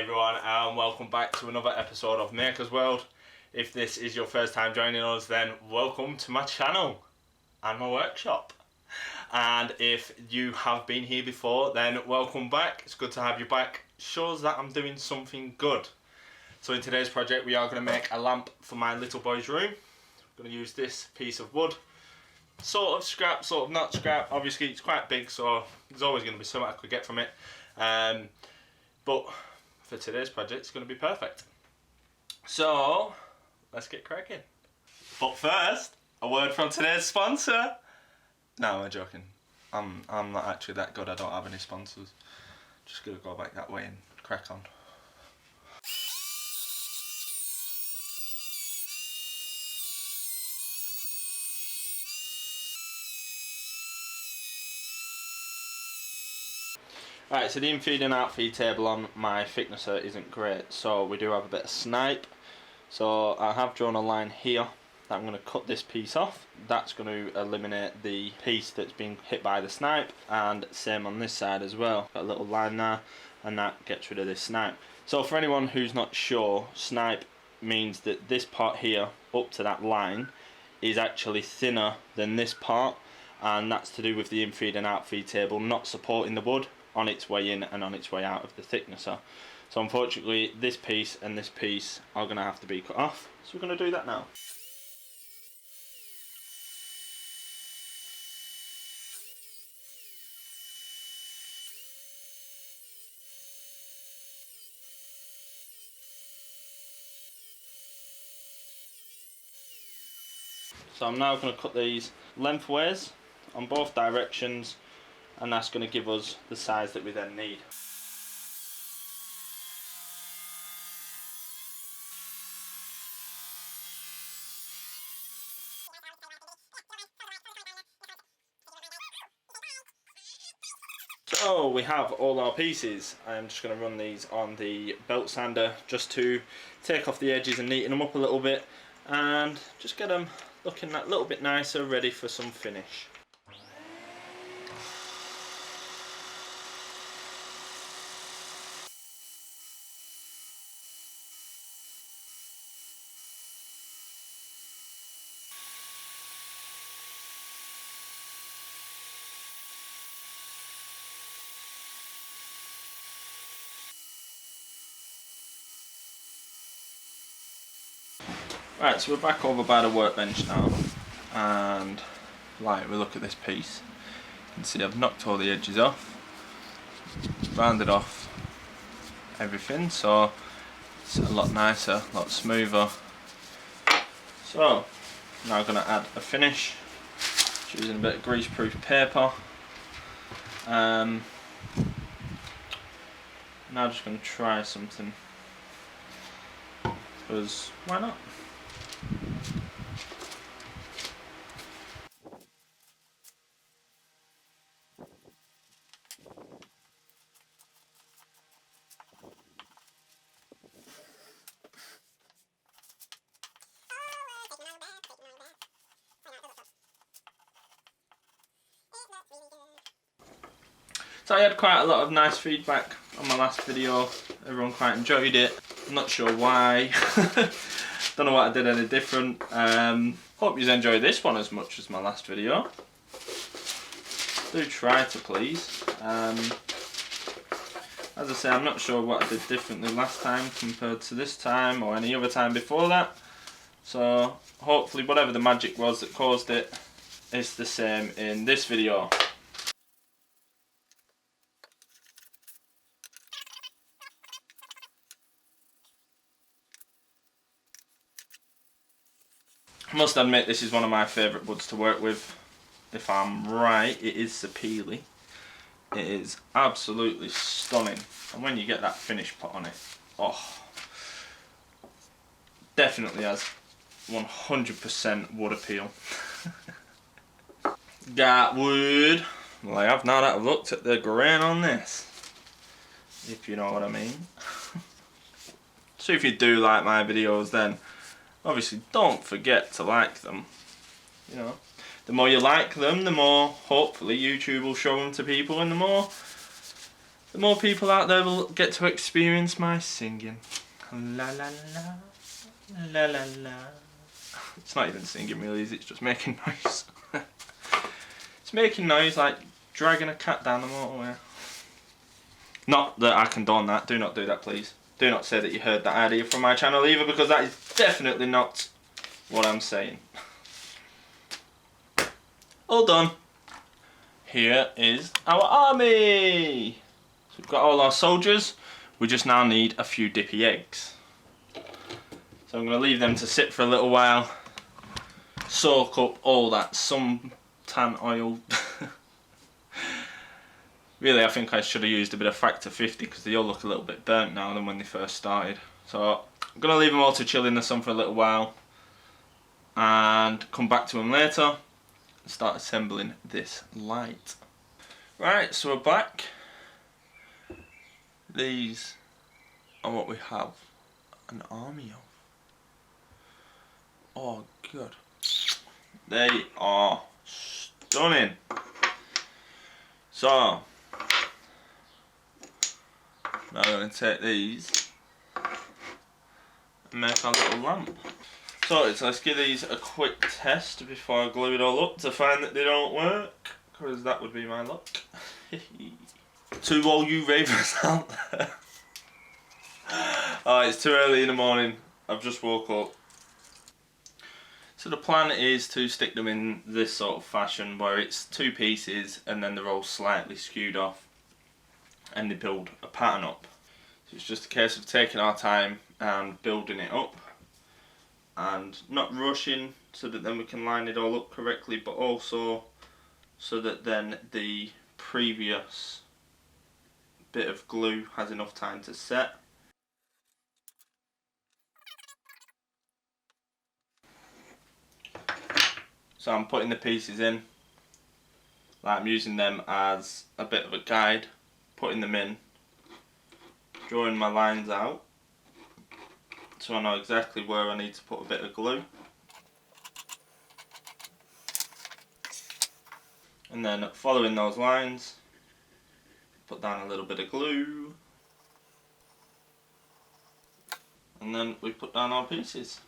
everyone, and welcome back to another episode of Maker's World. If this is your first time joining us, then welcome to my channel and my workshop. And if you have been here before, then welcome back. It's good to have you back. Shows that I'm doing something good. So in today's project we are going to make a lamp for my little boy's room. I'm going to use this piece of wood. Sort of scrap, sort of not scrap. Obviously it's quite big, so there's always going to be something I could get from it. But for today's project it's going to be perfect. So let's get cracking. But first, a word from today's sponsor. No, I'm joking. I'm not actually that good. I don't have any sponsors. Just gonna go back that way and crack on. Right, so the in-feed and out-feed table on my thicknesser isn't great, so we do have a bit of snipe. So I have drawn a line here that I'm going to cut this piece off. That's going to eliminate the piece that's been hit by the snipe, and same on this side as well. Got a little line there, and that gets rid of this snipe. So for anyone who's not sure, snipe means that this part here up to that line is actually thinner than this part, and that's to do with the in-feed and out-feed table not supporting the wood on its way in and on its way out of the thicknesser. So unfortunately this piece and this piece are going to have to be cut off, so we're going to do that now. So I'm now going to cut these lengthways on both directions, and that's going to give us the size that we then need. So we have all our pieces. I'm just going to run these on the belt sander just to take off the edges and neaten them up a little bit, and just get them looking that little bit nicer, ready for some finish. Right, so we're back over by the workbench now, and like we look at this piece, you can see I've knocked all the edges off, rounded off everything, so it's a lot nicer, a lot smoother. So now I'm going to add a finish, using a bit of grease-proof paper. Now I'm just going to try something, because why not? So I had quite a lot of nice feedback on my last video. Everyone quite enjoyed it. I'm not sure why. Don't know what I did any different. Hope you enjoyed this one as much as my last video. Do try to please. As I say, I'm not sure what I did differently last time compared to this time or any other time before that. So hopefully whatever the magic was that caused it is the same in this video. I must admit this is one of my favourite woods to work with. If I'm right, it is sapele. It is absolutely stunning, and when you get that finish put on it, oh, definitely has 100% wood appeal. Got wood. Well, I have now that I've looked at the grain on this, if you know what I mean. So if you do like my videos, then obviously don't forget to like them. You know, the more you like them, the more hopefully YouTube will show them to people, and the more the more people out there will get to experience my singing. La la la, la la la. It's not even singing really, is it? It's just making noise. It's making noise like dragging a cat down the motorway. Not that I condone that, do not do that please. Do not say that you heard that idea from my channel either, because that is definitely not what I'm saying. All done. Here is our army. So we've got all our soldiers. We just now need a few dippy eggs. So I'm going to leave them to sit for a little while, soak up all that suntan oil. Really, I think I should have used a bit of factor 50 because they all look a little bit burnt now than when they first started. So I'm going to leave them all to chill in the sun for a little while and come back to them later and start assembling this light. Right, so we're back. These are what we have an army of. Oh, good. They are stunning. So, now we're going to take these and make our little lamp. So let's give these a quick test before I glue it all up to find that they don't work, because that would be my luck. To all you ravers out there. Oh, it's too early in the morning. I've just woke up. So the plan is to stick them in this sort of fashion where it's two pieces and then they're all slightly skewed off and they build a pattern up. So it's just a case of taking our time and building it up and not rushing, so that then we can line it all up correctly, but also so that then the previous bit of glue has enough time to set. So I'm putting the pieces in, like I'm using them as a bit of a guide, putting them in, drawing my lines out so I know exactly where I need to put a bit of glue. And then following those lines, put down a little bit of glue, and then we put down our pieces.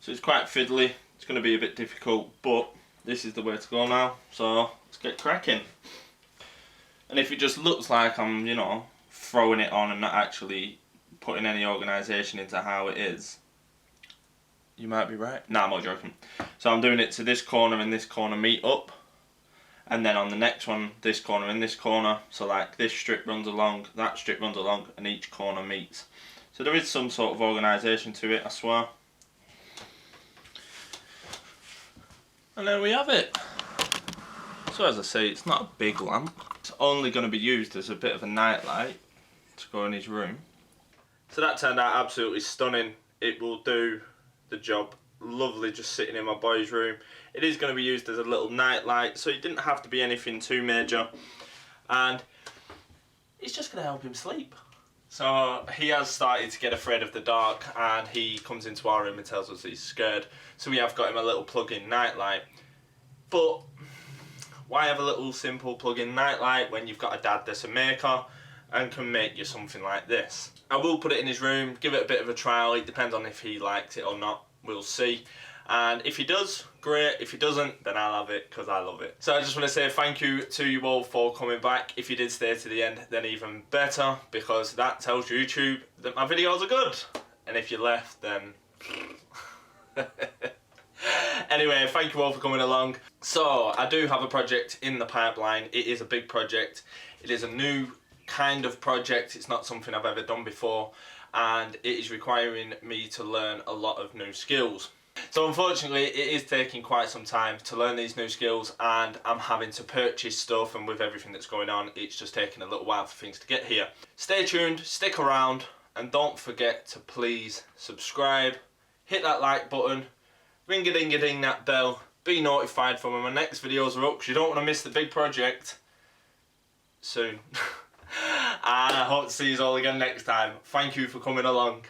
So it's quite fiddly, it's going to be a bit difficult, but this is the way to go now, so let's get cracking. And if it just looks like I'm, you know, throwing it on and not actually putting any organisation into how it is, you might be right. Nah, I'm not joking. So I'm doing it to this corner and this corner meet up, and then on the next one, this corner and this corner, so like this strip runs along, that strip runs along, and each corner meets. So there is some sort of organisation to it, I swear. And there we have it. So as I say, it's not a big lamp. It's only going to be used as a bit of a night light to go in his room. So that turned out absolutely stunning. It will do the job. Lovely just sitting in my boy's room. It is going to be used as a little night light, so it didn't have to be anything too major. And it's just going to help him sleep. So he has started to get afraid of the dark, and he comes into our room and tells us he's scared. So we have got him a little plug-in nightlight. But why have a little simple plug-in nightlight when you've got a dad that's a maker and can make you something like this? I will put it in his room, give it a bit of a trial. It depends on if he likes it or not. We'll see. And if he does, great. If he doesn't, then I'll have it because I love it. So I just want to say thank you to you all for coming back. If you did stay to the end, then even better, because that tells YouTube that my videos are good. And if you left, then... Anyway, thank you all for coming along. So I do have a project in the pipeline. It is a big project. It is a new kind of project. It's not something I've ever done before, and it is requiring me to learn a lot of new skills. So unfortunately it is taking quite some time to learn these new skills, and I'm having to purchase stuff, and with everything that's going on, it's just taking a little while for things to get here. Stay tuned, stick around, and don't forget to please subscribe, hit that like button, ring-a-ding-a-ding that bell, be notified for when my next videos are up, because you don't want to miss the big project soon. And I hope to see you all again next time. Thank you for coming along.